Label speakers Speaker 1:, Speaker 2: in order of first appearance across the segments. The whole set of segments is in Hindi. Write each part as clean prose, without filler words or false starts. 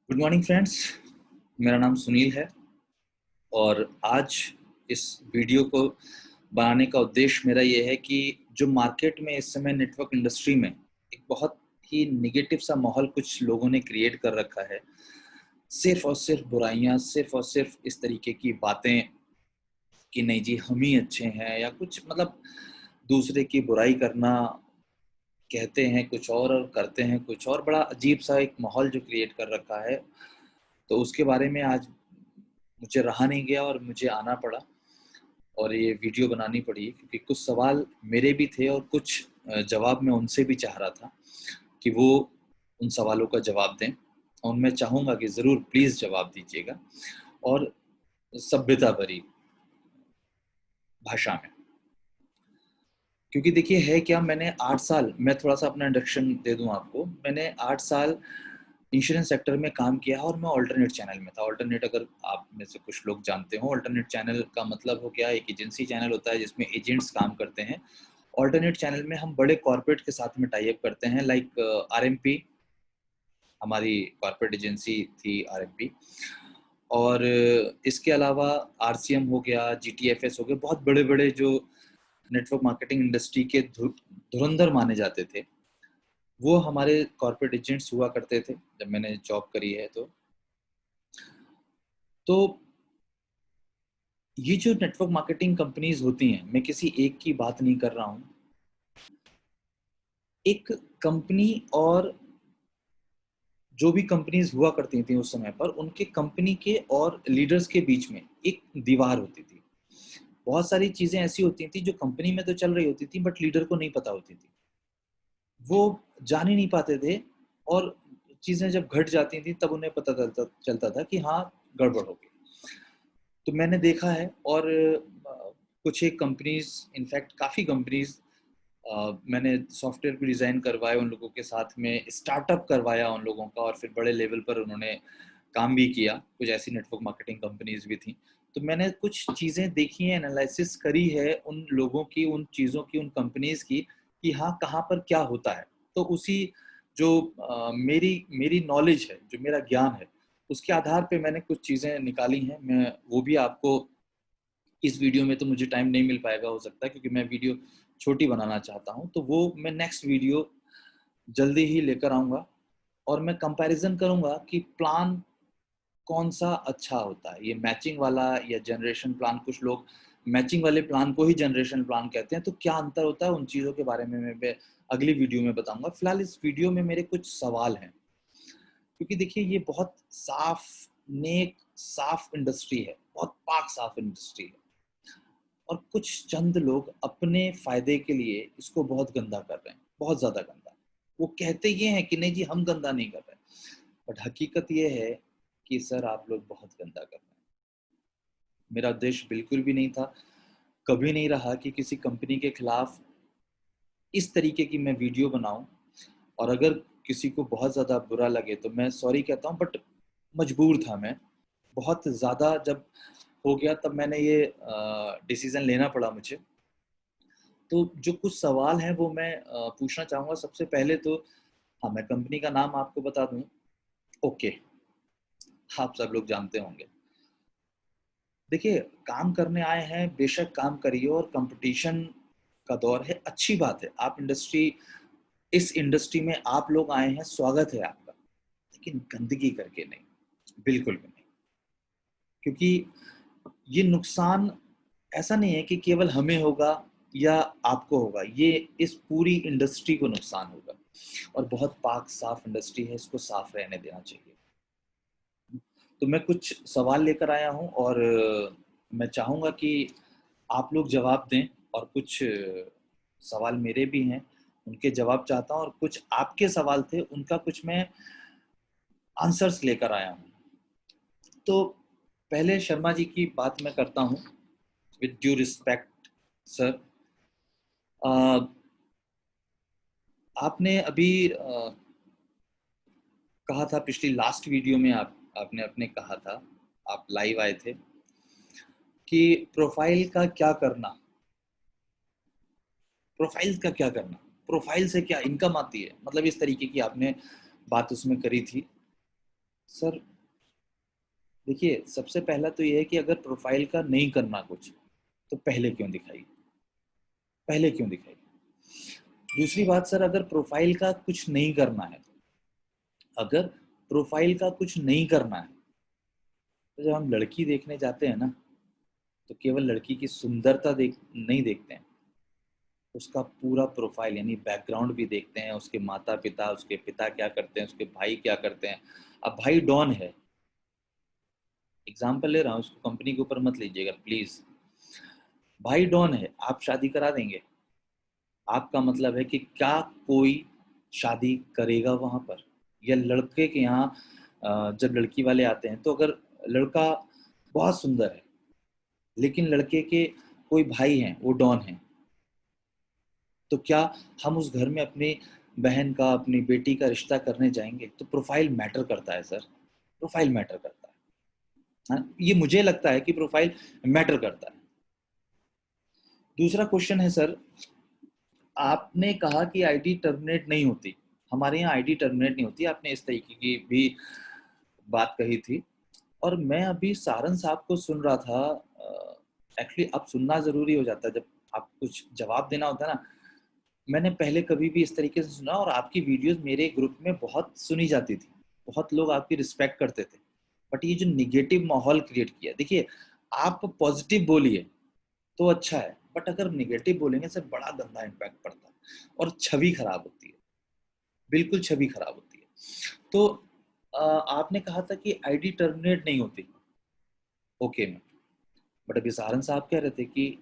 Speaker 1: Good morning friends. मेरा नाम सुनील है और आज इस वीडियो को बनाने का उद्देश्य मेरा ये है कि जो मार्केट में इस समय नेटवर्क इंडस्ट्री में एक बहुत ही निगेटिव सा माहौल कुछ लोगों ने क्रिएट कर रखा है। सिर्फ और सिर्फ बुराइयां, सिर्फ और सिर्फ इस तरीके की बातें कि नहीं जी हम ही अच्छे हैं या कुछ मतलब दूसरे की बुराई करना, कहते हैं कुछ और करते हैं कुछ और। बड़ा अजीब सा एक माहौल जो क्रिएट कर रखा है, तो उसके बारे में आज मुझे रहा नहीं गया और मुझे आना पड़ा और ये वीडियो बनानी पड़ी क्योंकि कुछ सवाल मेरे भी थे और कुछ जवाब मैं उनसे भी चाह रहा था कि वो उन सवालों का जवाब दें। और मैं चाहूँगा कि ज़रूर प्लीज़ जवाब दीजिएगा और सभ्यता भरी भाषा में। क्योंकि देखिए है क्या, मैंने 8 साल, मैं थोड़ा-सा अपना इंट्रोडक्शन दे दूँ आपको। मैंने 8 साल इंश्योरेंस सेक्टर में काम किया और मैं अल्टरनेट चैनल में था। अल्टरनेट, अगर आप में से कुछ लोग जानते हो, अल्टरनेट चैनल का मतलब हो गया एक एजेंसी चैनल होता है जिसमें एजेंट्स काम करते हैं। अल्टरनेट चैनल में हम बड़े कॉर्पोरेट के साथ में टाई अप करते हैं, लाइक आरएमपी, हमारी कॉर्पोरेट एजेंसी थी आरएमपी। और इसके अलावा आरसीएम हो गया, जीटीएफएस हो गया, बहुत बड़े-बड़े जो नेटवर्क मार्केटिंग इंडस्ट्री के धुरंधर माने जाते थे, वो हमारे कॉर्पोरेट एजेंट्स हुआ करते थे जब मैंने जॉब करी है। तो ये जो नेटवर्क मार्केटिंग कंपनीज होती हैं, मैं किसी एक की बात नहीं कर रहा हूँ। एक कंपनी और जो भी कंपनीज हुआ करती थी उस समय पर, उनके कंपनी के और लीडर्स के बीच में एक दीवार होती थी। बहुत सारी चीजें ऐसी होती थी जो कंपनी में तो चल रही होती थी बट लीडर को नहीं पता होती थी, वो जान ही नहीं पाते थे। और चीजें जब घट जाती थी तब उन्हें पता चलता था कि हाँ, गड़बड़ हो गई। तो मैंने देखा है और कुछ एक कंपनीज, इनफैक्ट काफ़ी कंपनीज, मैंने सॉफ्टवेयर भी डिज़ाइन करवाए उन लोगों के साथ में, स्टार्टअप करवाया उन लोगों का और फिर बड़े लेवल पर उन्होंने काम भी किया। कुछ ऐसी नेटवर्क मार्केटिंग कंपनीज भी थी। तो मैंने कुछ चीज़ें देखी हैं, एनालिसिस करी है उन लोगों की, उन चीज़ों की, उन कंपनीज की कि हाँ, कहाँ पर क्या होता है। तो उसी जो मेरी मेरी नॉलेज है, जो मेरा ज्ञान है, उसके आधार पे मैंने कुछ चीज़ें निकाली हैं। मैं वो भी आपको इस वीडियो में, तो मुझे टाइम नहीं मिल पाएगा हो सकता है क्योंकि मैं वीडियो छोटी बनाना चाहता हूँ, तो वो मैं नेक्स्ट वीडियो जल्दी ही लेकर आऊँगा और मैं कंपैरिजन करूँगा कि प्लान कौन-सा अच्छा होता है, ये मैचिंग वाला या जनरेशन प्लान। कुछ लोग मैचिंग वाले प्लान को ही जनरेशन प्लान कहते हैं, तो क्या अंतर होता है, उन चीज़ों के बारे में मैं अगली वीडियो में बताऊँगा। फिलहाल इस वीडियो में मेरे कुछ सवाल हैं, क्योंकि देखिए ये बहुत साफ, नेक, साफ इंडस्ट्री है, बहुत पाक साफ इंडस्ट्री है और कुछ चंद लोग अपने फ़ायदे के लिए इसको बहुत गंदा कर रहे हैं, बहुत ज़्यादा गंदा। वो कहते ये हैं कि नहीं जी हम गंदा नहीं कर रहे, बट हकीकत ये है कि सर आप लोग बहुत गंदा कर रहे हैं। मेरा उद्देश्य बिल्कुल भी नहीं था, कभी नहीं रहा कि किसी कंपनी के खिलाफ इस तरीके की मैं वीडियो बनाऊँ। और अगर किसी को बहुत ज़्यादा बुरा लगे तो मैं सॉरी कहता हूँ, बट मजबूर था मैं। बहुत ज़्यादा जब हो गया तब मैंने ये डिसीज़न लेना पड़ा मुझे। तो जो कुछ सवाल हैं वो मैं पूछना चाहूँगा। सबसे पहले तो हाँ, मैं कंपनी का नाम आपको बता दूँ। ओके, आप सब लोग जानते होंगे। देखिए, काम करने आए हैं, बेशक काम करिए और कॉम्पिटिशन का दौर है, अच्छी बात है। आप इस इंडस्ट्री में आप लोग आए हैं, स्वागत है आपका। लेकिन गंदगी करके नहीं, बिल्कुल भी नहीं। क्योंकि ये नुकसान ऐसा नहीं है कि केवल हमें होगा या आपको होगा, ये इस पूरी इंडस्ट्री को नुकसान होगा। और बहुत पाक साफ इंडस्ट्री है, इसको साफ रहने देना चाहिए। तो मैं कुछ सवाल लेकर आया हूँ और मैं चाहूँगा कि आप लोग जवाब दें। और कुछ सवाल मेरे भी हैं, उनके जवाब चाहता हूँ और कुछ आपके सवाल थे, उनका कुछ मैं आंसर्स लेकर आया हूँ। तो पहले शर्मा जी की बात मैं करता हूँ, विद ड्यू रिस्पेक्ट सर। आपने अभी कहा था पिछली लास्ट वीडियो में, आपने अपने कहा था, आप लाइव आए थे, कि प्रोफाइल का क्या करना, प्रोफाइल का क्या करना, प्रोफाइल से क्या इनकम आती है, मतलब इस तरीके की आपने बात उसमें करी थी। सर देखिए, सबसे पहला तो ये है कि अगर प्रोफाइल का नहीं करना कुछ, तो पहले क्यों दिखाई, पहले क्यों दिखाई। दूसरी बात सर, अगर प्रोफाइल का कुछ नहीं करना है, अगर प्रोफाइल का कुछ नहीं करना है, तो जब हम लड़की देखने जाते हैं ना, तो केवल लड़की की सुंदरता नहीं देखते हैं, उसका पूरा प्रोफाइल यानी बैकग्राउंड भी देखते हैं, उसके माता पिता, उसके पिता क्या करते हैं, उसके भाई क्या करते हैं। अब भाई डॉन है, एग्जाम्पल ले रहा हूँ, उसको कंपनी के ऊपर मत लीजिएगा प्लीज। भाई डॉन है, आप शादी करा देंगे? आपका मतलब है कि क्या कोई शादी करेगा वहां पर? या लड़के के यहाँ जब लड़की वाले आते हैं, तो अगर लड़का बहुत सुंदर है, लेकिन लड़के के कोई भाई हैं वो डॉन हैं, तो क्या हम उस घर में अपनी बहन का, अपनी बेटी का रिश्ता करने जाएंगे? तो प्रोफाइल मैटर करता है सर, प्रोफाइल मैटर करता है। हाँ, ये मुझे लगता है कि प्रोफाइल मैटर करता है। दूसरा क्वेश्चन है सर, आपने कहा कि आईडी टर्मिनेट नहीं होती। हमारे यहाँ आईडी टर्मिनेट नहीं होती, आपने इस तरीके की भी बात कही थी। और मैं अभी सारन साहब को सुन रहा था, एक्चुअली अब सुनना जरूरी हो जाता है जब आप कुछ जवाब देना होता है ना। मैंने पहले कभी भी इस तरीके से सुना, और आपकी वीडियोस मेरे ग्रुप में बहुत सुनी जाती थी, बहुत लोग आपकी रिस्पेक्ट करते थे। बट ये जो निगेटिव माहौल क्रिएट किया, देखिए आप पॉजिटिव बोलिए तो अच्छा है, बट अगर निगेटिव बोलेंगे सर बड़ा गंदा इम्पैक्ट पड़ता है और छवि खराब होती है, बिल्कुल छवि खराब होती है। तो आपने कहा था कि आईडी टर्मिनेट नहीं होती, ओके में, बट अभी सहारन साहब कह रहे थे कि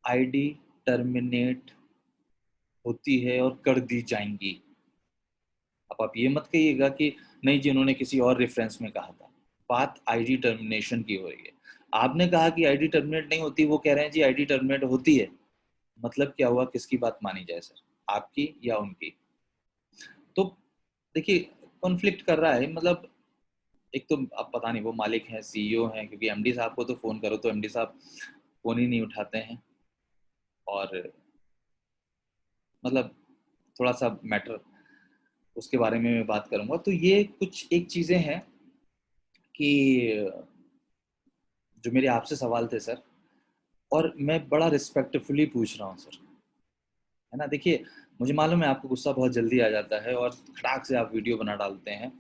Speaker 1: आईडी टर्मिनेट होती है और कर दी जाएंगी। अब आप ये मत कहिएगा कि नहीं जी उन्होंने किसी और रेफरेंस में कहा था। बात आईडी टर्मिनेशन की हो रही है। आपने कहा कि आईडी टर्मिनेट नहीं होती, वो कह रहे हैं जी आईडी टर्मिनेट होती है। मतलब क्या हुआ, किसकी बात मानी जाए सर, आपकी या उनकी? तो देखिए कॉन्फ्लिक्ट कर रहा है, मतलब एक तो अब पता नहीं वो मालिक हैं, सीईओ हैं, क्योंकि एमडी साहब को तो फोन करो तो एमडी साहब फोन ही नहीं उठाते हैं। और मतलब थोड़ा सा मैटर उसके बारे में मैं बात करूंगा। तो ये कुछ एक चीजें हैं कि जो मेरे आपसे सवाल थे सर, और मैं बड़ा रिस्पेक्टफुली पूछ रहा हूँ सर, है ना। देखिए मुझे मालूम है आपको गुस्सा बहुत जल्दी आ जाता है और खटाक से आप वीडियो बना डालते हैं।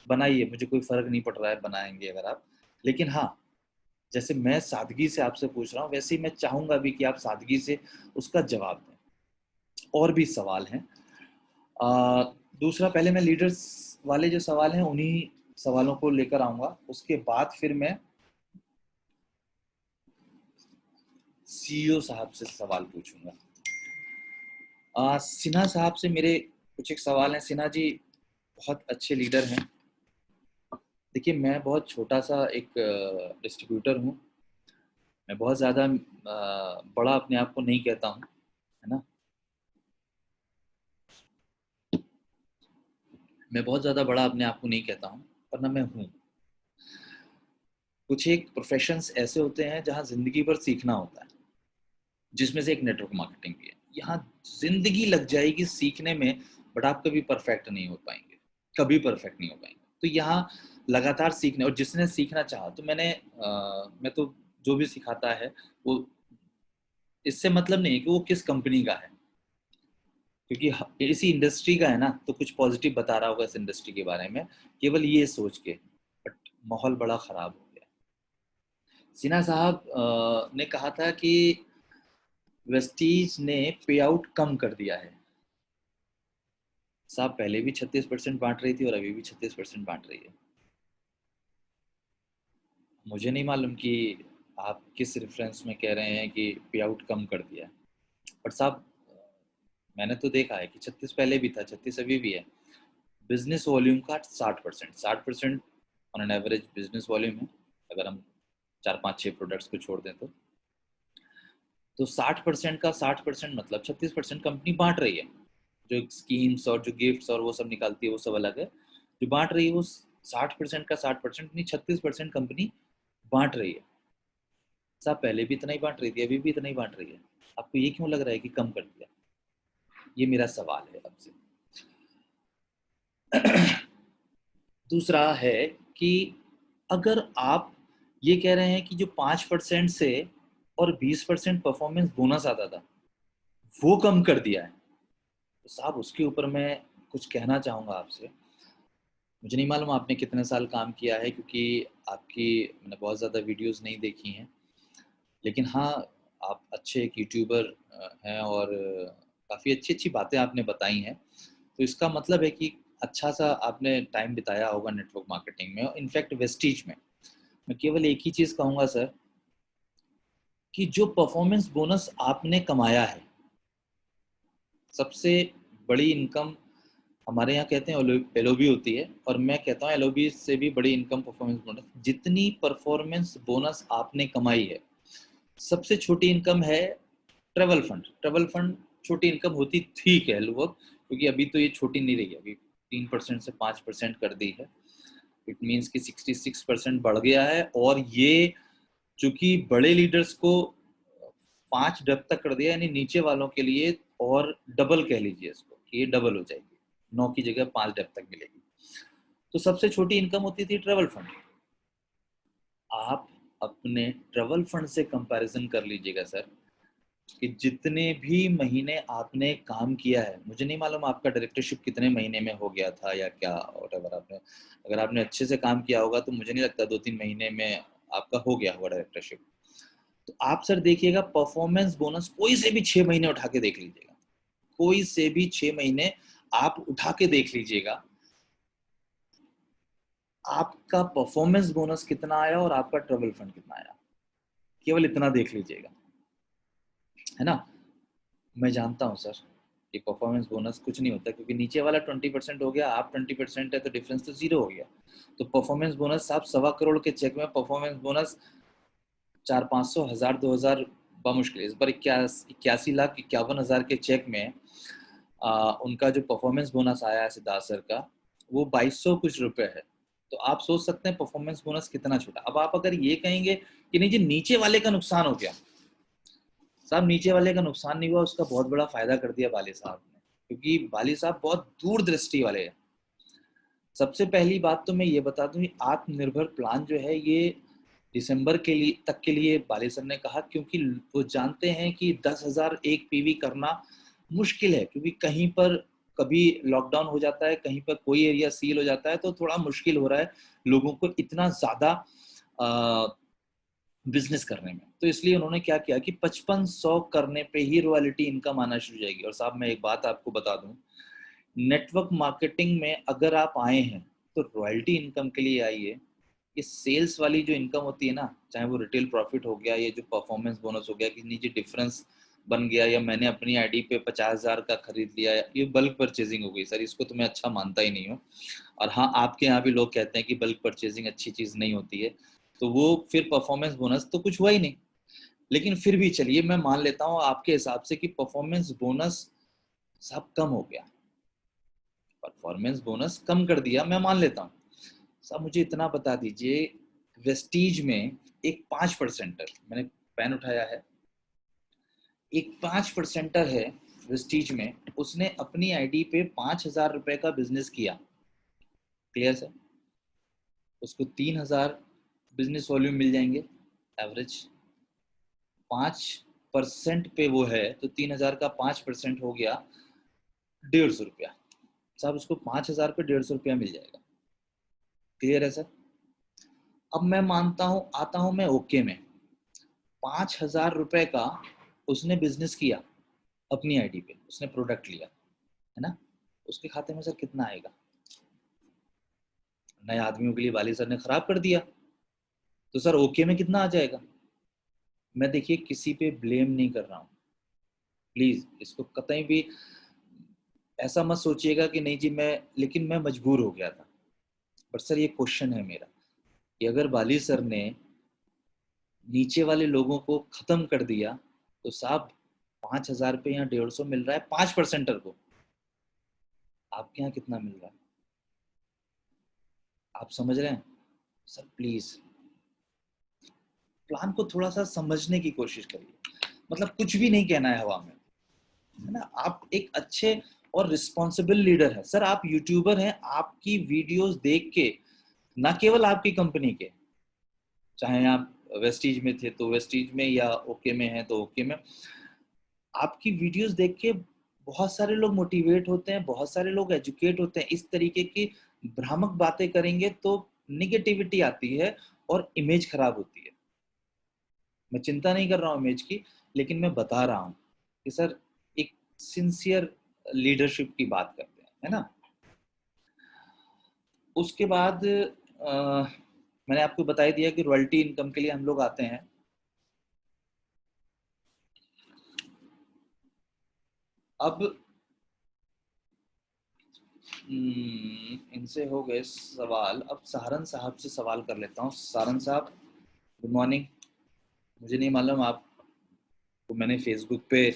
Speaker 1: बनाइए, मुझे कोई फर्क नहीं पड़ रहा है, बनाएंगे अगर आप। लेकिन हाँ, जैसे मैं सादगी से आपसे पूछ रहा हूँ, वैसे ही मैं चाहूंगा भी कि आप सादगी से उसका जवाब दें। और भी सवाल हैं। आ, दूसरा, पहले मैं लीडर्स वाले जो सवाल हैं उन्हीं सवालों को लेकर आऊंगा, उसके बाद फिर मैं सीईओ साहब से सवाल पूछूंगा। सिन्हा साहब से मेरे कुछ एक सवाल हैं। सिन्हा जी बहुत अच्छे लीडर हैं। देखिए मैं बहुत छोटा सा एक डिस्ट्रीब्यूटर हूँ, मैं बहुत ज़्यादा बड़ा अपने आप को नहीं कहता हूँ, है ना। मैं बहुत ज़्यादा बड़ा अपने आप को नहीं कहता हूँ, पर ना मैं हूँ। कुछ एक प्रोफेशंस ऐसे होते हैं जहाँ ज़िंदगी भर सीखना होता है, जिसमें से एक नेटवर्क मार्केटिंग भी है। यहाँ ज़िंदगी लग जाएगी सीखने में, बट आप कभी परफेक्ट नहीं हो पाएंगे, कभी परफेक्ट नहीं हो पाएंगे। तो यहाँ लगातार सीखने, और जिसने सीखना चाहा तो मैं तो जो भी सिखाता है वो, इससे मतलब नहीं है कि वो किस कंपनी का है, क्योंकि इसी इंडस्ट्री का है ना, तो कुछ पॉजिटिव बता रहा होगा इस इंडस्ट्री के बारे में, केवल ये सोच के। बट माहौल बड़ा खराब हो गया। सिन्हा साहब ने कहा था कि वेस्टीज ने पे आउट कम कर दिया है। साहब पहले भी 36% बांट रही थी और अभी भी 36% बांट रही है। मुझे नहीं मालूम कि आप किस रेफरेंस में कह रहे हैं कि पे आउट कम कर दिया है। बट साहब मैंने तो देखा है कि 36 पहले भी था, 36 अभी भी है। बिजनेस वॉल्यूम का 60%, 60% on an average business volume है, अगर हम 4 5 6 प्रोडक्ट्स को छोड़ दें तो 60% का 60% मतलब 36% कंपनी बांट रही है। जो स्कीम्स और जो गिफ्ट्स और वो सब निकालती है वो सब अलग है, जो बांट रही है वो 60% का 60% नहीं, 36% कंपनी बांट रही है। साहब पहले भी इतना ही बांट रही थी, अभी भी इतना ही बांट रही है, आपको ये क्यों लग रहा है कि कम कर दिया? ये मेरा सवाल है आपसे। दूसरा है कि अगर आप ये कह रहे हैं कि जो 5% से और 20% परफॉर्मेंस बोनस आता था वो कम कर दिया है, तो साहब उसके ऊपर मैं कुछ कहना चाहूँगा आपसे। मुझे नहीं मालूम आपने कितने साल काम किया है, क्योंकि आपकी मैंने बहुत ज़्यादा वीडियोस नहीं देखी हैं। लेकिन हाँ, आप अच्छे एक यूट्यूबर हैं और काफ़ी अच्छी-अच्छी बातें आपने बताई हैं। तो इसका मतलब है कि अच्छा-सा आपने टाइम बिताया होगा नेटवर्क मार्केटिंग में, इनफैक्ट वेस्टीज में। मैं केवल एक ही चीज़ कहूँगा सर, कि जो परफॉर्मेंस बोनस आपने कमाया है, सबसे बड़ी इनकम हमारे यहाँ कहते हैं एलओबी होती है, और मैं कहता हूँ एलओबी से भी बड़ी इनकम परफॉर्मेंस बोनस। जितनी परफॉर्मेंस बोनस आपने कमाई है, सबसे छोटी इनकम है ट्रैवल फंड। ट्रैवल फंड छोटी इनकम होती थी कह लो अब, क्योंकि अभी तो ये छोटी नहीं रही है, अभी 3% से 5% कर दी है। इट मीन्स कि 66% बढ़ गया है, और ये चूंकि बड़े लीडर्स को 5 डब तक कर दिया, यानी नीचे वालों के लिए और डबल कह लीजिए इसको, कि ये डबल हो जाएगी, 9 की जगह 5 डब तक मिलेगी। तो सबसे छोटी इनकम होती थी ट्रैवल फंड। आप अपने ट्रैवल फंड से कंपैरिजन कर लीजिएगा सर, कि जितने भी महीने आपने काम किया है, मुझे नहीं मालूम आपका डायरेक्टरशिप कितने महीने में हो गया था या क्या, व्हाटएवर आपने, अगर आपने अच्छे से काम किया होगा तो मुझे नहीं लगता 2-3 महीने में आपका हो गया होगा डायरेक्टरशिप। तो आप सर देखिएगा, परफॉर्मेंस बोनस कोई से भी 6 महीने उठा के देख लीजिएगा, कोई से भी 6 महीने आप उठा के देख लीजिएगा, आपका परफॉर्मेंस बोनस कितना आया और आपका ट्रैवल फंड कितना आया, केवल इतना देख लीजिएगा, है ना। मैं जानता हूँ सर कि परफॉर्मेंस बोनस कुछ नहीं होता, क्योंकि नीचे वाला 20% हो गया, आप 20% है, तो डिफरेंस तो जीरो हो गया। तो परफॉर्मेंस बोनस आप 1.25 करोड़ के चेक में परफॉर्मेंस बोनस 400-500 हजार 2,000 बमुश्किल, इस बार 81,51,51,000 के चेक में उनका जो परफॉर्मेंस बोनस आया है सिद्धार्थ सर का, वो 2,200 कुछ रुपए है। तो आप सोच सकते हैं परफॉर्मेंस बोनस कितना छोटा। अब आप अगर ये कहेंगे कि नहीं जी नीचे वाले का नुकसान हो गया, साहब नीचे वाले का नुकसान नहीं हुआ, उसका बहुत बड़ा फायदा कर दिया बाली साहब ने, क्योंकि बाली साहब बहुत दूरदृष्टि वाले हैं। सबसे पहली बात तो मैं ये बता दूं, आत्मनिर्भर प्लान जो है ये दिसंबर के लिए तक के लिए बाली सर ने कहा, क्योंकि वो जानते हैं कि 10,000 एक पीवी करना मुश्किल है, क्योंकि कहीं पर कभी लॉकडाउन हो जाता है, कहीं पर कोई एरिया सील हो जाता है, तो थोड़ा मुश्किल हो रहा है लोगों को इतना ज्यादा बिजनेस करने में। तो इसलिए उन्होंने क्या किया कि 5500 करने पे ही रॉयल्टी इनकम आना शुरू हो जाएगी। और साहब मैं एक बात आपको बता दूं, नेटवर्क मार्केटिंग में अगर आप आए हैं तो रॉयल्टी इनकम के लिए आइए। ये सेल्स वाली जो इनकम होती है ना, चाहे वो रिटेल प्रॉफिट हो गया, ये जो परफॉर्मेंस बोनस हो गया कि नीचे डिफरेंस बन गया, या मैंने अपनी आईडी पे 50,000 का खरीद लिया, ये बल्क परचेजिंग हो गई सर, इसको तो मैं अच्छा मानता ही नहीं हूँ। और हाँ, आपके यहाँ भी लोग कहते हैं कि बल्क परचेजिंग अच्छी चीज नहीं होती है, तो वो फिर परफॉर्मेंस बोनस तो कुछ हुआ ही नहीं। लेकिन फिर भी चलिए मैं मान लेता हूँ आपके हिसाब से कि परफॉर्मेंस बोनस सब कम हो गया, परफॉर्मेंस बोनस कम कर दिया, मैं मान लेता हूँ। साहब मुझे इतना बता दीजिए, वेस्टीज में एक 5%, मैंने पेन उठाया है, एक 5% है वेस्टीज में, उसने अपनी आईडी पे 5,000 रुपए का बिजनेस किया, क्लियर सर, उसको 3,000 बिजनेस वॉल्यूम मिल जाएंगे एवरेज। 5% पे वो है, तो 3,000 का 5% हो गया 150 रुपया। साहब उसको 5,000 पे 150 रुपया मिल जाएगा, क्लियर है सर। अब मैं मानता हूं, आता हूं मैं ओके में, 5,000 रुपए का उसने बिजनेस किया, अपनी आईडी पे उसने प्रोडक्ट लिया, है ना, उसके खाते में सर कितना आएगा। नए आदमियों के लिए वाली सर ने खराब कर दिया, तो सर ओके में कितना आ जाएगा। मैं देखिए किसी पे ब्लेम नहीं कर रहा हूँ, प्लीज इसको कतई भी ऐसा मत सोचिएगा कि नहीं जी मैं, लेकिन मैं मजबूर हो गया था। पर सर ये क्वेश्चन है मेरा, कि अगर बाली सर ने नीचे वाले लोगों को खत्म कर दिया, तो साहब 5,000 पे यहाँ 150 मिल रहा है 5%, को आपके यहाँ कितना मिल रहा है, आप समझ रहे हैं। सर प्लीज प्लान को थोड़ा सा समझने की कोशिश करिए, मतलब कुछ भी नहीं कहना है हवा में, है ना। आप एक अच्छे और रिस्पॉन्सिबल लीडर है। सर आप यूट्यूबर हैं, आपकी वीडियोस देख के, ना केवल आपकी कंपनी के, चाहे आप वेस्टीज में थे तो वेस्टीज में, या ओके में है तो ओके में, आपकी वीडियोस देख के बहुत सारे लोग मोटिवेट होते हैं, बहुत सारे लोग एजुकेट होते हैं। इस तरीके की भ्रामक बातें करेंगे तो निगेटिविटी आती है और इमेज खराब होती है। मैं चिंता नहीं कर रहा हूँ इमेज की, लेकिन मैं बता रहा हूँ कि सर एक सिंसियर लीडरशिप की बात करते हैं, है ना। उसके बाद मैंने आपको बता ही दिया कि रॉयल्टी इनकम के लिए हम लोग आते हैं। अब इनसे हो गए सवाल, अब सहारन साहब से सवाल कर लेता हूँ। सहारन साहब, गुड मॉर्निंग। मुझे नहीं मालूम आपको मैंने फेसबुक पे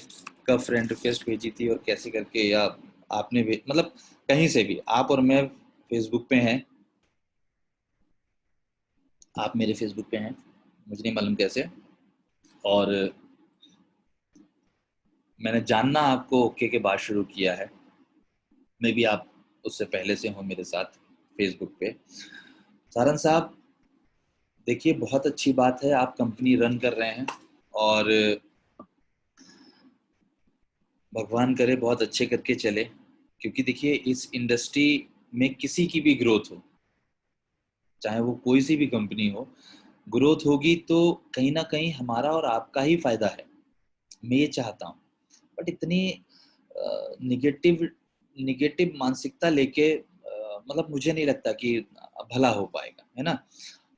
Speaker 1: कब फ्रेंड रिक्वेस्ट भेजी थी और कैसे करके, या आपने भी, मतलब कहीं से भी, आप और मैं फेसबुक पे हैं, आप मेरे फेसबुक पे हैं, मुझे नहीं मालूम कैसे। और मैंने जानना आपको ओके के बाद शुरू किया है, मे भी आप उससे पहले से हो मेरे साथ फेसबुक पे। सारन साहब देखिए, बहुत अच्छी बात है, आप कंपनी रन कर रहे हैं और भगवान करे बहुत अच्छे करके चले। क्योंकि देखिए इस इंडस्ट्री में किसी की भी ग्रोथ हो, चाहे वो कोई सी भी कंपनी हो, ग्रोथ होगी तो कहीं ना कहीं हमारा और आपका ही फायदा है, मैं ये चाहता हूँ। बट इतनी निगेटिव निगेटिव मानसिकता लेके मतलब मुझे नहीं लगता कि भला हो पाएगा, है ना।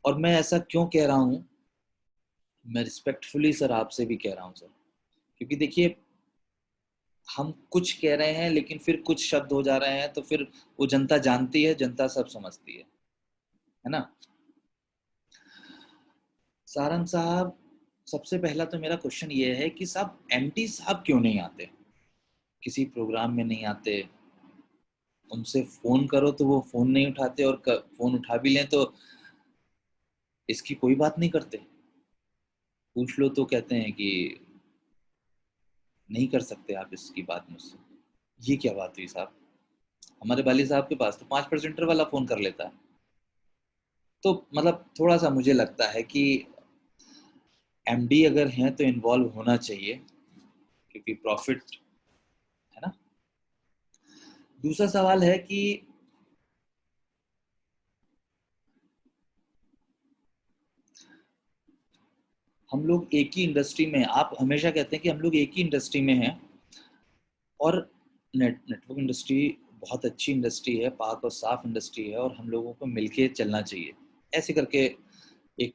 Speaker 1: और मैं ऐसा क्यों कह रहा हूँ, मैं रिस्पेक्टफुली सर आपसे भी कह रहा हूँ सर, क्योंकि देखिए हम कुछ कह रहे हैं लेकिन फिर कुछ शब्द हो जा रहे हैं, तो फिर वो जनता जानती है, जनता सब समझती है ना। सारंग साहब, सबसे पहला तो मेरा क्वेश्चन ये है कि साहब एमडी साहब क्यों नहीं आते, किसी प्रोग्राम में नहीं आते। उनसे फोन करो तो वो फोन नहीं उठाते, और फोन उठा भी लें तो इसकी कोई बात नहीं करते। पूछ लो तो कहते हैं कि नहीं कर सकते आप इसकी बात मुझसे। ये क्या बात हुई साहब, हमारे वाली साहब के पास तो 5% वाला फोन कर लेता है। तो मतलब थोड़ा सा मुझे लगता है कि एमडी अगर हैं तो इन्वॉल्व होना चाहिए, क्योंकि प्रॉफिट, है ना। दूसरा सवाल है कि हम लोग एक ही इंडस्ट्री में हैं, आप हमेशा कहते हैं कि हम लोग एक ही इंडस्ट्री में हैं, और नेटवर्क इंडस्ट्री बहुत अच्छी इंडस्ट्री है, पाक और साफ इंडस्ट्री है, और हम लोगों को मिलके चलना चाहिए। ऐसे करके एक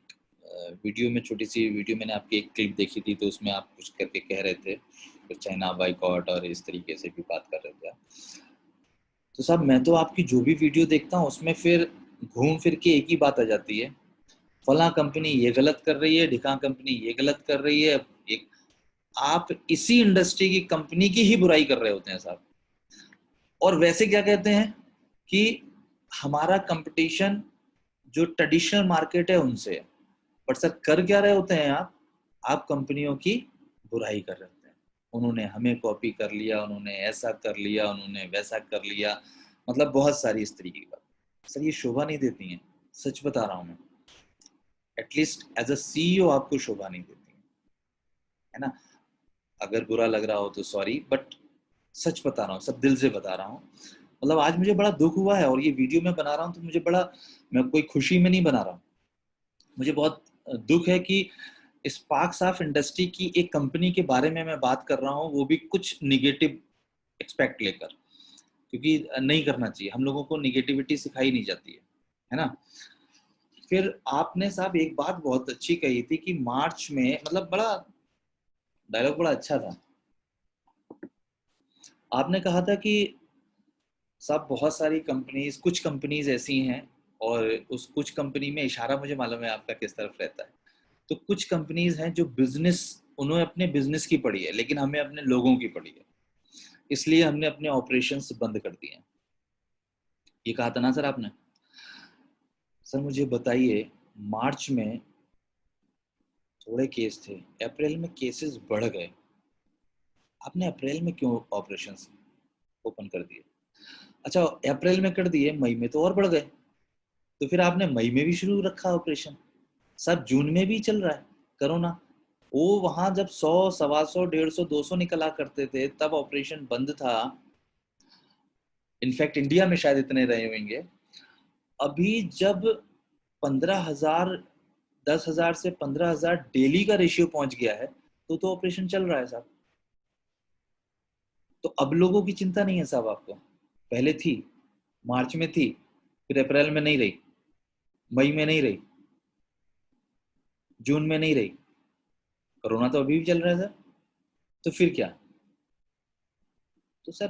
Speaker 1: वीडियो में, छोटी सी वीडियो मैंने आपकी एक क्लिप देखी थी, तो उसमें आप कुछ करके कह रहे थे, तो चाइना बाइकॉट और इस तरीके से भी बात कर रहे थे आप। तो साहब मैं तो आपकी जो भी वीडियो देखता हूँ उसमें फिर घूम फिर के एक ही बात आ जाती है, फला कंपनी ये गलत कर रही है, ढिका कंपनी ये गलत कर रही है। एक आप इसी इंडस्ट्री की कंपनी की ही बुराई कर रहे होते हैं साहब, और वैसे क्या कहते हैं कि हमारा कंपटीशन जो ट्रेडिशनल मार्केट है उनसे है। बट सर कर क्या रहे होते हैं आप कंपनियों की बुराई कर रहे होते हैं। उन्होंने हमें कॉपी कर लिया, उन्होंने ऐसा कर लिया, उन्होंने वैसा कर लिया, मतलब बहुत सारी इस तरीके की बात। सर ये शोभा नहीं देती हैं, सच बता रहा हूँ मैं। एटलीस्ट एज अ सीईओ आपको शोभा नहीं देती है ना। अगर बुरा लग रहा हो तो सॉरी, बट सच बता रहा हूँ, सब दिल से बता रहा हूँ। मतलब आज मुझे बड़ा दुख हुआ है, और ये वीडियो मैं बना रहा हूँ तो मुझे बड़ा, मैं कोई खुशी में नहीं बना रहा हूँ, मुझे बहुत दुख है कि इस पाक साफ इंडस्ट्री की एक कंपनी के बारे में मैं बात कर रहा हूँ, वो भी कुछ निगेटिव एक्सपेक्ट लेकर, क्योंकि नहीं करना चाहिए, हम लोगों को निगेटिविटी सिखाई नहीं जाती है ना। फिर आपने साहब एक बात बहुत अच्छी कही थी कि मार्च में, मतलब बड़ा डायलॉग बड़ा अच्छा था। आपने कहा था कि साहब बहुत सारी कंपनीज, कुछ कंपनीज ऐसी हैं, और उस कुछ कंपनी में इशारा मुझे मालूम है आपका किस तरफ रहता है। तो कुछ कंपनीज हैं जो बिजनेस, उन्होंने अपने बिजनेस की पड़ी है, लेकिन हमें अपने लोगों की पड़ी है, इसलिए हमने अपने ऑपरेशंस बंद कर दिए हैं। ये कहा था ना सर आपने। सर मुझे बताइए, मार्च में थोड़े केस थे, अप्रैल में केसेस बढ़ गए, आपने अप्रैल में क्यों ऑपरेशंस ओपन कर दिए। अच्छा, अप्रैल में कर दिए, मई में तो और बढ़ गए, तो फिर आपने मई में भी शुरू रखा ऑपरेशन। सर जून में भी चल रहा है कोरोना। वो वहां जब 100, 125, 150, 200 निकला करते थे तब ऑपरेशन बंद था। इनफैक्ट इंडिया में शायद इतने रहे होंगे। अभी जब 15,000, 10,000 से 15,000 डेली का रेशियो पहुंच गया है, तो ऑपरेशन चल रहा है साहब। तो अब लोगों की चिंता नहीं है साहब आपको। पहले थी, मार्च में थी, फिर अप्रैल में नहीं रही, मई में नहीं रही, जून में नहीं रही। कोरोना तो अभी भी चल रहा है सर। तो फिर क्या? तो सर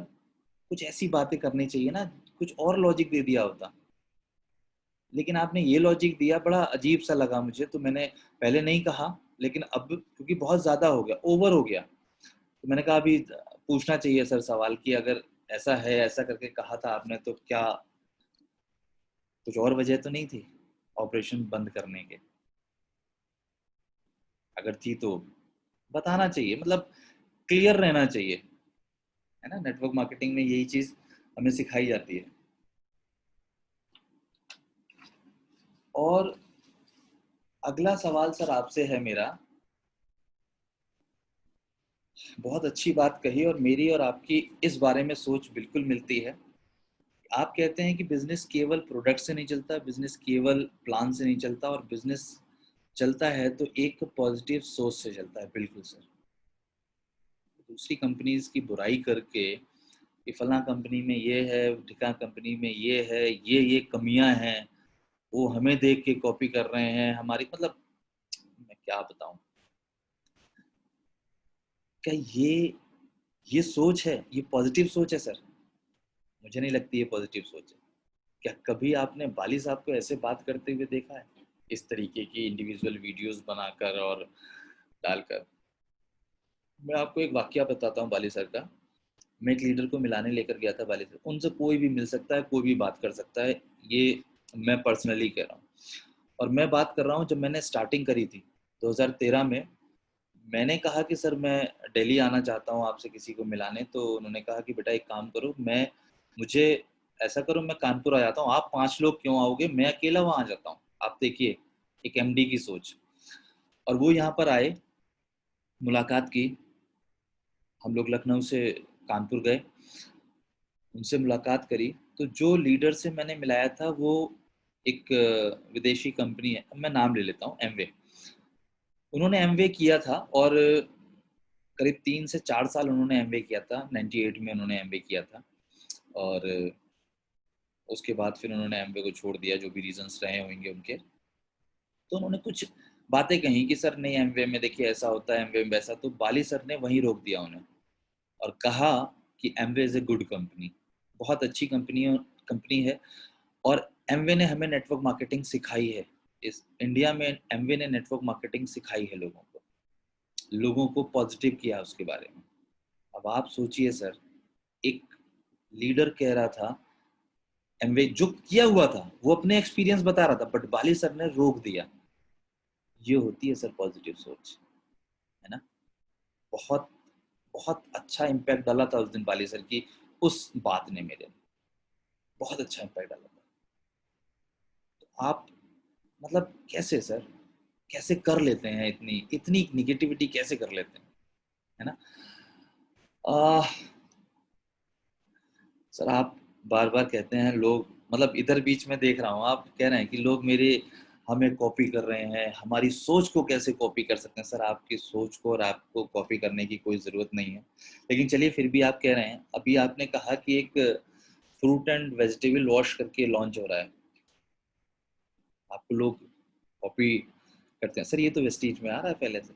Speaker 1: कुछ ऐसी बातें करनी चाहिए ना, कुछ और लॉजिक दे दिया होता। लेकिन आपने ये लॉजिक दिया, बड़ा अजीब सा लगा मुझे, तो मैंने पहले नहीं कहा, लेकिन अब क्योंकि बहुत ज्यादा हो गया, ओवर हो गया, तो मैंने कहा अभी पूछना चाहिए सर सवाल कि अगर ऐसा है, ऐसा करके कहा था आपने, तो क्या कुछ और वजह तो नहीं थी ऑपरेशन बंद करने के? अगर थी तो बताना चाहिए, मतलब क्लियर रहना चाहिए, है ना। नेटवर्क मार्केटिंग में यही चीज हमें सिखाई जाती है। और अगला सवाल सर आपसे है मेरा। बहुत अच्छी बात कही, और मेरी और आपकी इस बारे में सोच बिल्कुल मिलती है। आप कहते हैं कि बिजनेस केवल प्रोडक्ट से नहीं चलता, बिजनेस केवल प्लान से नहीं चलता, और बिजनेस चलता है तो एक पॉजिटिव सोच से चलता है। बिल्कुल सर। दूसरी कंपनीज की बुराई करके कि फला कंपनी में ये है, ठिका कंपनी में ये है, ये कमियां हैं, वो हमें देख के कॉपी कर रहे हैं हमारी, मतलब मैं क्या बताऊं। क्या ये सोच है, ये पॉजिटिव सोच है सर? मुझे नहीं लगती ये पॉजिटिव सोच है। क्या कभी आपने बाली साहब को ऐसे बात करते हुए देखा है, इस तरीके की इंडिविजुअल वीडियोस बनाकर और डालकर? मैं आपको एक वाकया बताता हूँ बाली सर का। मैं एक लीडर को मिलाने लेकर गया था बाली सर, उनसे कोई भी मिल सकता है, कोई भी बात कर सकता है, ये मैं पर्सनली कह रहा हूँ। और मैं बात कर रहा हूँ जब मैंने स्टार्टिंग करी थी 2013 में। मैंने कहा कि सर मैं दिल्ली आना चाहता हूँ आपसे किसी को मिलाने, तो उन्होंने कहा कि बेटा एक काम करो, मैं मुझे ऐसा करो, मैं कानपुर आ जाता हूँ, आप 5 लोग क्यों आओगे, मैं अकेला वहाँ आ जाता हूँ। आप देखिए, एक एमडी की सोच। और वो यहाँ पर आए, मुलाकात की, हम लोग लखनऊ से कानपुर गए, उनसे मुलाकात करी। तो जो लीडर से मैंने मिलाया था वो एक विदेशी कंपनी है, अब मैं नाम ले लेता हूँ, एमवे। उन्होंने एमवे किया था, और करीब 3 से 4 साल उन्होंने एमबीए किया था, 98 में उन्होंने एमबीए किया था। और उसके बाद फिर उन्होंने एमबीए को छोड़ दिया, जो भी रीजंस रहे होंगे उनके। तो उन्होंने कुछ बातें कही कि सर नहीं, एमबीए में देखिए ऐसा होता है, एमबीए में वैसा। तो बाली सर ने वहीं रोक दिया उन्हें, और कहा कि MBA is a good company, बहुत अच्छी कंपनी है। और एमवे ने हमें नेटवर्क मार्केटिंग सिखाई है। इस इंडिया में एमवे ने नेटवर्क मार्केटिंग सिखाई है लोगों को, लोगों को पॉजिटिव किया उसके बारे में। अब आप सोचिए सर, एक लीडर कह रहा था, एमवे जो किया हुआ था वो अपने एक्सपीरियंस बता रहा था, बट बाली सर ने रोक दिया। ये होती है सर पॉजिटिव सोच, है ना। बहुत बहुत अच्छा इम्पैक्ट डाला था उस दिन बाली सर की उस बात ने मेरे, बहुत अच्छा इम्पैक्ट डाला था। तो आप, मतलब कैसे सर, कैसे कर लेते हैं, इतनी इतनी निगेटिविटी कैसे कर लेते हैं, है ना। आ, सर आप बार बार कहते हैं लोग, मतलब इधर बीच में देख रहा हूँ आप कह रहे हैं कि लोग मेरे हमें कॉपी कर रहे हैं, हमारी सोच को कैसे कॉपी कर सकते हैं। सर आपकी सोच को और आपको कॉपी करने की कोई ज़रूरत नहीं है। लेकिन चलिए फिर भी आप कह रहे हैं, अभी आपने कहा कि एक फ्रूट एंड वेजिटेबल वॉश करके लॉन्च हो रहा है, आपको लोग कॉपी करते हैं। सर ये तो वेस्टीज में आ रहा है पहले से,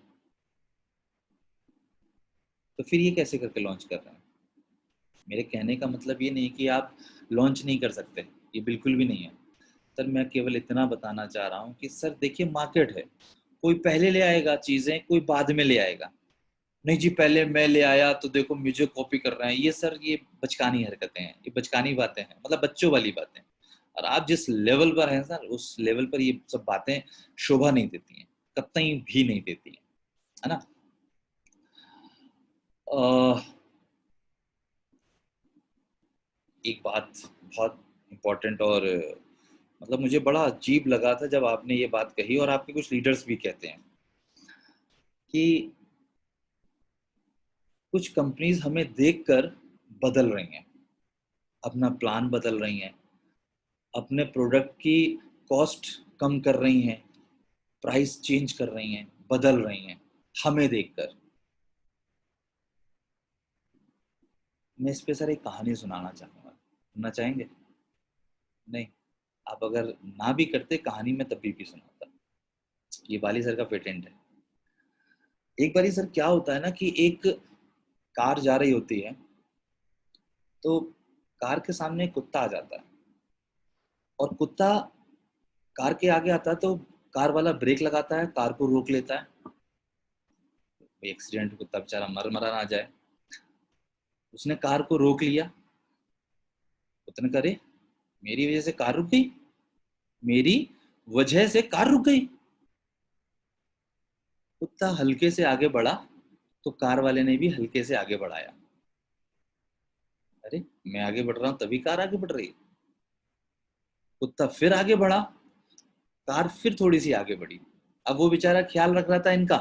Speaker 1: तो फिर ये कैसे करके लॉन्च कर रहे हैं? मेरे कहने का मतलब ये नहीं कि आप लॉन्च नहीं कर सकते, ये बिल्कुल भी नहीं है। सर मैं केवल इतना बताना चाह रहा हूँ कि सर देखिए, मार्केट है, कोई पहले ले आएगा चीजें, कोई बाद में ले आएगा। नहीं जी पहले मैं ले आया तो देखो मुझे कॉपी कर रहे हैं, ये सर ये बचकानी हरकतें हैं, ये बचकानी बातें हैं, मतलब बच्चों वाली बातें। और आप जिस लेवल पर हैं सर, उस लेवल पर ये सब बातें शोभा नहीं देती हैं, कतई भी नहीं देती हैं, है ना। अह, एक बात बहुत इम्पोर्टेंट और मतलब मुझे बड़ा अजीब लगा था जब आपने ये बात कही, और आपके कुछ लीडर्स भी कहते हैं कि कुछ कंपनीज हमें देखकर बदल रही हैं, अपना प्लान बदल रही हैं, अपने प्रोडक्ट की कॉस्ट कम कर रही हैं, प्राइस चेंज कर रही हैं, बदल रही हैं हमें देखकर। मैं इस पे सर एक कहानी सुनाना चाहूंगा, सुनना चाहेंगे? नहीं? आप अगर ना भी करते कहानी में तब भी सुनाता। ये बाली सर का पेटेंट है। एक बारी सर क्या होता है ना कि एक कार जा रही होती है, तो कार के सामने एक कुत्ता आ जाता है, और कुत्ता कार के आगे आता है, तो कार वाला ब्रेक लगाता है, कार को रोक लेता है। एक्सीडेंट, कुत्ता बेचारा मर मरा ना जाए। उसने कार को रोक लिया। उसने करे, मेरी वजह से कार रुक गई, मेरी वजह से कार रुक गई। कुत्ता हल्के से आगे बढ़ा, तो कार वाले ने भी हल्के से आगे बढ़ाया। अरे, मैं आगे बढ़ रहा हूं तभी कार आगे बढ़ रही है। कुत्ता फिर आगे बढ़ा, कार फिर थोड़ी सी आगे बढ़ी। अब वो बेचारा ख्याल रख रहा था इनका,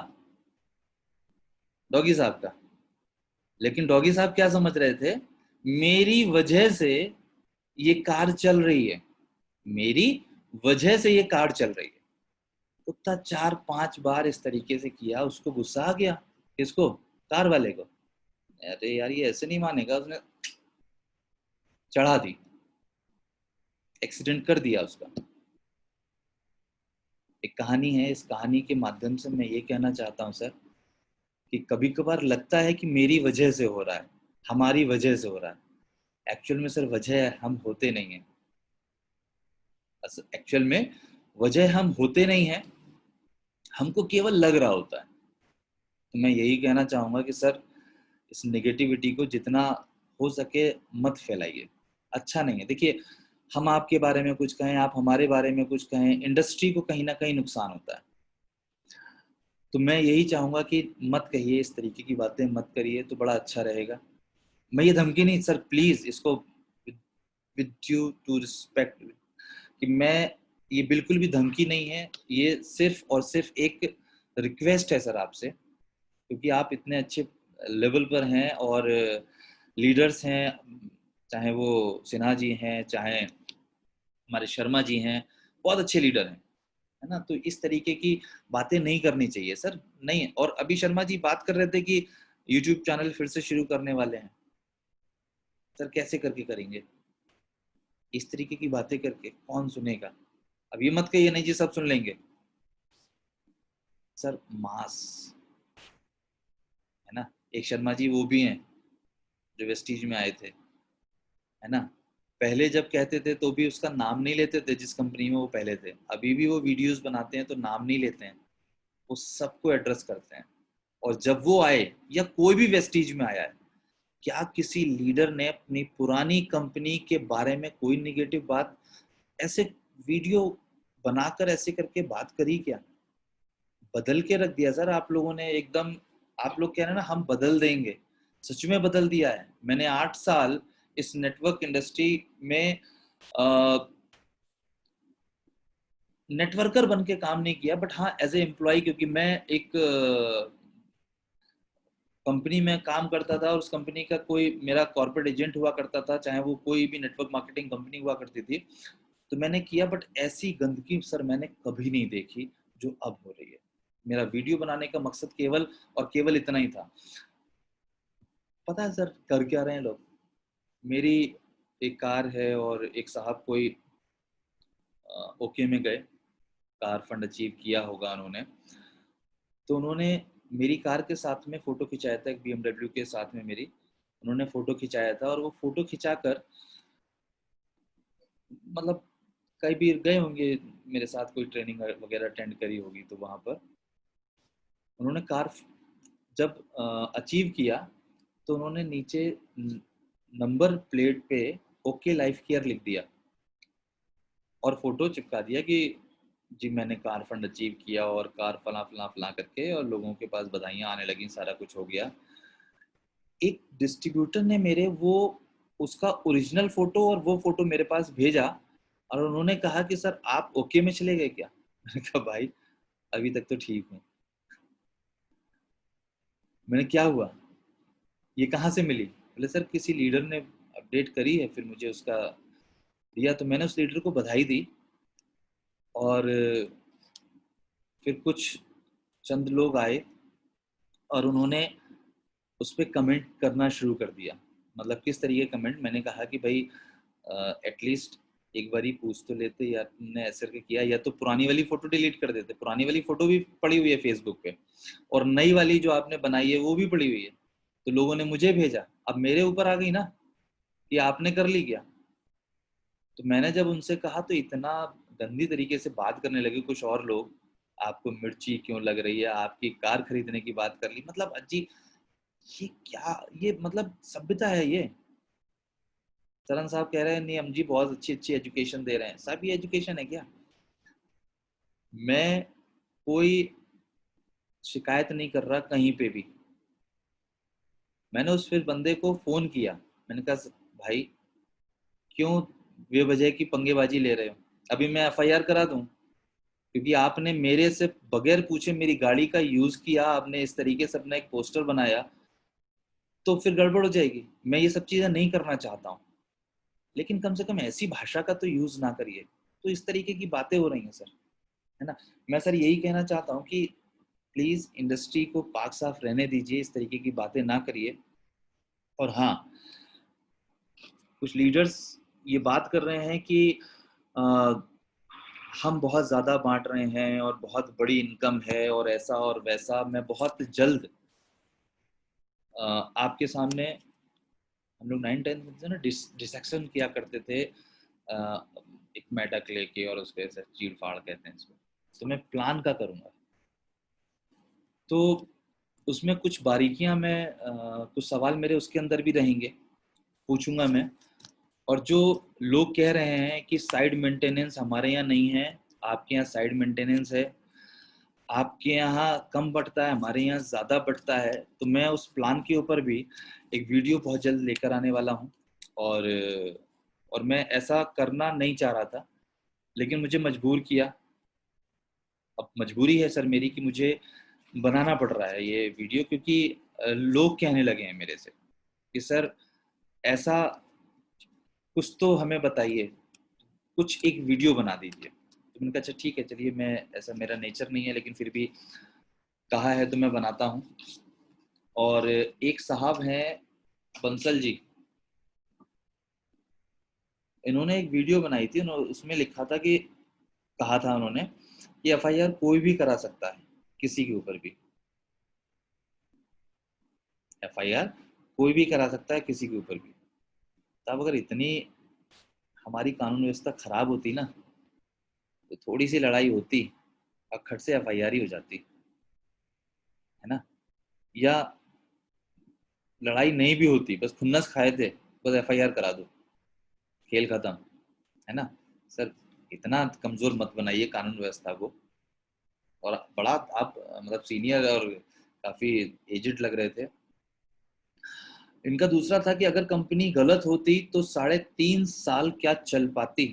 Speaker 1: डॉगी साहब का। लेकिन डॉगी साहब क्या समझ रहे थे, मेरी वजह से ये कार चल रही है, मेरी वजह से ये कार चल रही है। कुत्ता 4-5 बार इस तरीके से किया, उसको गुस्सा आ गया। किसको? कार वाले को। अरे यार, ये ऐसे नहीं मानेगा। उसने चढ़ा दी, एक्सीडेंट कर दिया उसका। एक कहानी है, इस कहानी के माध्यम से मैं ये कहना चाहता हूँ सर, कि कभी कभार लगता है कि मेरी वजह से हो रहा है, हमारी वजह से हो रहा है। एक्चुअल में सर वजह हम होते नहीं है। एक्चुअल में वजह हम होते नहीं है, हमको केवल लग रहा होता है। तो मैं यही कहना चाहूंगा कि सर, इस नेगेटिविटी को जितना हो सके मत फैलाइए। अच्छा नहीं है। देखिए, हम आपके बारे में कुछ कहें, आप हमारे बारे में कुछ कहें, इंडस्ट्री को कहीं ना कहीं नुकसान होता है। तो मैं यही चाहूंगा कि मत कहिए, इस तरीके की बातें मत करिए, तो बड़ा अच्छा रहेगा। मैं ये धमकी नहीं सर, प्लीज इसको विद ड्यू टू रिस्पेक्ट, कि मैं, ये बिल्कुल भी धमकी नहीं है, ये सिर्फ और सिर्फ एक रिक्वेस्ट है सर आपसे, क्योंकि आप इतने अच्छे लेवल पर हैं और लीडर्स हैं, चाहे वो सिन्हा जी हैं, चाहे हमारे शर्मा जी हैं, बहुत अच्छे लीडर हैं, है ना? तो इस तरीके की बातें नहीं करनी चाहिए सर। नहीं। और अभी शर्मा जी बात कर रहे थे कि यूट्यूब चैनल फिर से शुरू करने वाले हैं। सर कैसे करके करेंगे? इस तरीके की बातें करके कौन सुनेगा? अब ये मत कहिए नहीं जी सब सुन लेंगे। सर मास, है ना? एक शर्मा जी वो भी हैं जो वेस्टीज में आए थे, है ना? पहले जब कहते थे तो भी उसका नाम नहीं लेते थे जिस कंपनी में वो पहले थे। अभी भी वो वीडियोस बनाते हैं तो नाम नहीं लेते हैं, वो सबको एड्रेस करते हैं। और जब वो आए, या कोई भी वेस्टीज में आया है, क्या किसी लीडर ने अपनी पुरानी कंपनी के बारे में कोई निगेटिव बात ऐसे वीडियो बनाकर ऐसे करके बात करी क्या? बदल के रख दिया सर आप लोगों ने एकदम। आप लोग कह रहे हैं ना हम बदल देंगे, सच में बदल दिया है। मैंने 8 साल इस नेटवर्क इंडस्ट्री में नेटवर्कर बन के काम नहीं किया, बट हाँ एज ए एम्प्लॉय, क्योंकि मैं एक कंपनी में काम करता था, और उस कंपनी का कोई मेरा कॉर्पोरेट एजेंट हुआ करता था, चाहे वो कोई भी नेटवर्क मार्केटिंग कंपनी हुआ करती थी, तो मैंने किया। बट ऐसी गंदगी सर मैंने कभी नहीं देखी जो अब हो रही है। मेरा वीडियो बनाने का मकसद केवल और केवल इतना ही था। पता है सर कर क्या रहे हैं लोग? मेरी एक कार है, और एक साहब कोई ओके में गए, कार फंड अचीव किया होगा उन्होंने, तो उन्होंने मेरी कार के साथ में फोटो खिंचाया था, एक BMW के साथ में मेरी उन्होंने फोटो खिंचाया था। और वो फोटो खिंचाकर, मतलब कई भी गए होंगे मेरे साथ, कोई ट्रेनिंग वगैरह अटेंड करी होगी, तो वहां पर उन्होंने कार जब अचीव किया, तो उन्होंने नीचे नंबर प्लेट पे ओके लाइफ केयर लिख दिया, और फोटो चिपका दिया कि जी मैंने कार फंड अचीव किया, और कार फला फला फला करके, और लोगों के पास बधाइयाँ आने लगी, सारा कुछ हो गया। एक डिस्ट्रीब्यूटर ने मेरे वो उसका ओरिजिनल फोटो और वो फोटो मेरे पास भेजा, और उन्होंने कहा कि सर आप ओके में चले गए क्या? मैंने कहा भाई अभी तक तो ठीक हूँ। मैंने क्या हुआ, ये कहाँ से मिली? बोले सर किसी लीडर ने अपडेट करी है, फिर मुझे उसका दिया। तो मैंने उस लीडर को बधाई दी, और फिर कुछ चंद लोग आए और उन्होंने उस पर कमेंट करना शुरू कर दिया। मतलब किस तरीके कमेंट, मैंने कहा कि भाई एटलीस्ट एक बार ही पूछ तो लेते, या तुमने ऐसे करके किया, या तो पुरानी वाली फोटो डिलीट कर देते। पुरानी वाली फोटो भी पड़ी हुई है फेसबुक पे, और नई वाली जो आपने बनाई है वो भी पड़ी हुई है। तो लोगों ने मुझे भेजा, अब मेरे ऊपर आ गई ना कि आपने कर ली क्या। तो मैंने जब उनसे कहा तो इतना गंदी तरीके से बात करने लगे कुछ और लोग, आपको मिर्ची क्यों लग रही है, आपकी कार खरीदने की बात कर ली। मतलब अजीब, ये क्या, ये मतलब सभ्यता है ये? सरन साहब कह रहे हैं नहीं हम जी बहुत अच्छी अच्छी एजुकेशन दे रहे हैं। साहब ये एजुकेशन है क्या? मैं कोई शिकायत नहीं कर रहा कहीं पे भी। मैंने उस फिर बंदे को फोन किया, मैंने कहा भाई क्यों बेवजह की पंगेबाजी ले रहे हो? अभी मैं एफआईआर करा दूं? क्योंकि आपने मेरे से बगैर पूछे मेरी गाड़ी का यूज किया, आपने इस तरीके से अपना एक पोस्टर बनाया, तो फिर गड़बड़ हो जाएगी। मैं ये सब चीजें नहीं करना चाहता हूँ, लेकिन कम से कम ऐसी भाषा का तो यूज ना करिए। तो इस तरीके की बातें हो रही हैं सर, है ना। मैं सर यही कहना चाहता हूँ कि प्लीज इंडस्ट्री को पाक साफ रहने दीजिए, इस तरीके की बातें ना करिए। और हाँ, कुछ लीडर्स ये बात कर रहे हैं कि आ, हम बहुत ज़्यादा बांट रहे हैं और बहुत बड़ी इनकम है और ऐसा और वैसा। मैं बहुत जल्द आपके सामने, हम लोग 9th 10th में थे ना, डिसेक्शन किया करते थे एक मेढक लेके, और उसके ऐसे चीड़ फाड़ कहते हैं इसको। तो मैं प्लान का करूँगा, तो उसमें कुछ बारीकियां मैं कुछ सवाल मेरे उसके अंदर भी रहेंगे, पूछूंगा मैं। और जो लोग कह रहे हैं कि साइड मेंटेनेंस हमारे यहाँ नहीं है, आपके यहाँ साइड मेंटेनेंस है, आपके यहाँ कम बढ़ता है हमारे यहाँ ज़्यादा बढ़ता है, तो मैं उस प्लान के ऊपर भी एक वीडियो बहुत जल्द लेकर आने वाला हूँ। और और मैं ऐसा करना नहीं चाह रहा था, लेकिन मुझे मजबूर किया। अब मजबूरी है सर मेरी कि मुझे बनाना पड़ रहा है ये वीडियो, क्योंकि लोग कहने लगे हैं मेरे से कि सर ऐसा कुछ तो हमें बताइए, कुछ एक वीडियो बना दीजिए। तो मैंने कहा अच्छा ठीक है चलिए, मैं ऐसा मेरा नेचर नहीं है, लेकिन फिर भी कहा है तो मैं बनाता हूँ। और एक साहब हैं बंसल जी, इन्होंने एक वीडियो बनाई थी, उसमें लिखा था कि, कहा था उन्होंने कि एफआईआर कोई भी करा सकता है किसी के ऊपर भी। एफआईआर कोई भी करा सकता है किसी के ऊपर भी। तब अगर इतनी हमारी कानून व्यवस्था खराब होती ना, तो थोड़ी सी लड़ाई होती और खट से एफआईआर ही हो जाती, है ना। या लड़ाई नहीं भी होती, बस खुन्नस खाए थे, बस एफआईआर करा दो, खेल खत्म, है ना। सर इतना कमजोर मत बनाइए कानून व्यवस्था को। और बड़ा आप मतलब सीनियर और काफी एजेड लग रहे थे। इनका दूसरा था कि अगर कंपनी गलत होती तो 3.5 साल क्या चल पाती?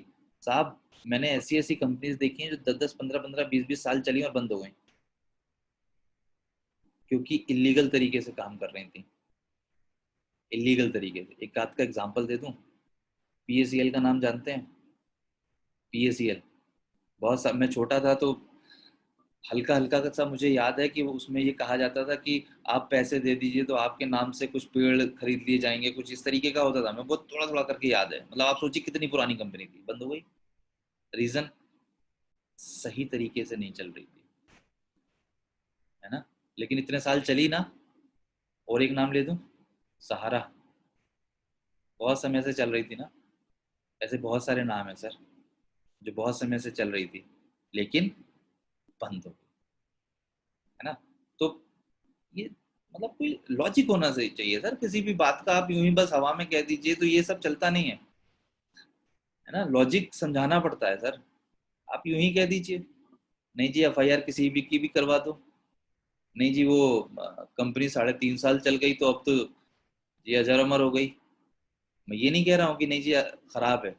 Speaker 1: साहब मैंने ऐसी ऐसी कंपनीज देखी हैं जो 10 10 15 15 20 20 साल चली और बंद हो गई, क्योंकि इलीगल तरीके से काम कर रही थी। इलीगल तरीके से, एक बात का एग्जांपल दे दूं, पीएसीएल का नाम जानते हैं? पीएसीएल, मैं छोटा था तो हल्का हल्का सा मुझे याद है कि वो उसमें ये कहा जाता था कि आप पैसे दे दीजिए तो आपके नाम से कुछ पेड़ खरीद लिए जाएंगे, कुछ इस तरीके का होता था। मैं बहुत थोड़ा थोड़ा करके याद है, मतलब आप सोचिए कितनी पुरानी कंपनी थी, बंद हो गई। रीजन, सही तरीके से नहीं चल रही थी, है ना। लेकिन इतने साल चली ना। और एक नाम ले दूं, सहारा, बहुत समय से चल रही थी ना। ऐसे बहुत सारे नाम है सर जो बहुत समय से चल रही थी, लेकिन बंद हो गई, है ना। तो ये मतलब कोई लॉजिक होना चाहिए सर, किसी भी बात का आप यूं ही बस हवा में कह दीजिए तो ये सब चलता नहीं है, है ना। लॉजिक समझाना पड़ता है सर। आप यूं ही कह दीजिए, नहीं जी एफआईआर किसी भी की भी करवा दो, नहीं जी वो कंपनी 3.5 साल चल गई तो अब तो ये अजर अमर हो गई, मैं ये नहीं कह रहा हूँ कि नहीं जी खराब है,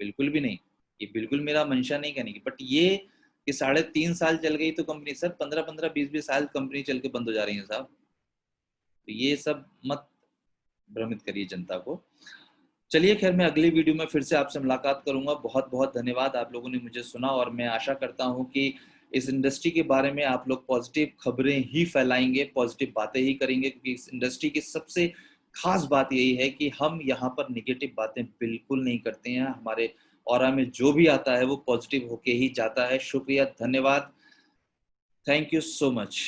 Speaker 1: बिल्कुल भी नहीं, ये बिल्कुल मेरा मंशा नहीं कहने की, बट ये कि 3.5 साल चल गई तो कंपनी, सर 15-15 20-20 साल कंपनी चल के बंद हो जा रही है साहब, तो ये सब मत भ्रमित करिए जनता को। चलिए खैर, मैं अगली वीडियो में फिर से आपसे मुलाकात करूंगा। बहुत बहुत धन्यवाद, आप लोगों ने मुझे सुना, और मैं आशा करता हूं कि इस इंडस्ट्री के बारे में आप लोग पॉजिटिव खबरें ही फैलाएंगे, पॉजिटिव बातें ही करेंगे, क्योंकि इस इंडस्ट्री की सबसे खास बात यही है कि हम यहाँ पर निगेटिव बातें बिल्कुल नहीं करते हैं। हमारे ऑरा में जो भी आता है वो पॉजिटिव होके ही जाता है। शुक्रिया, धन्यवाद, थैंक यू सो मच।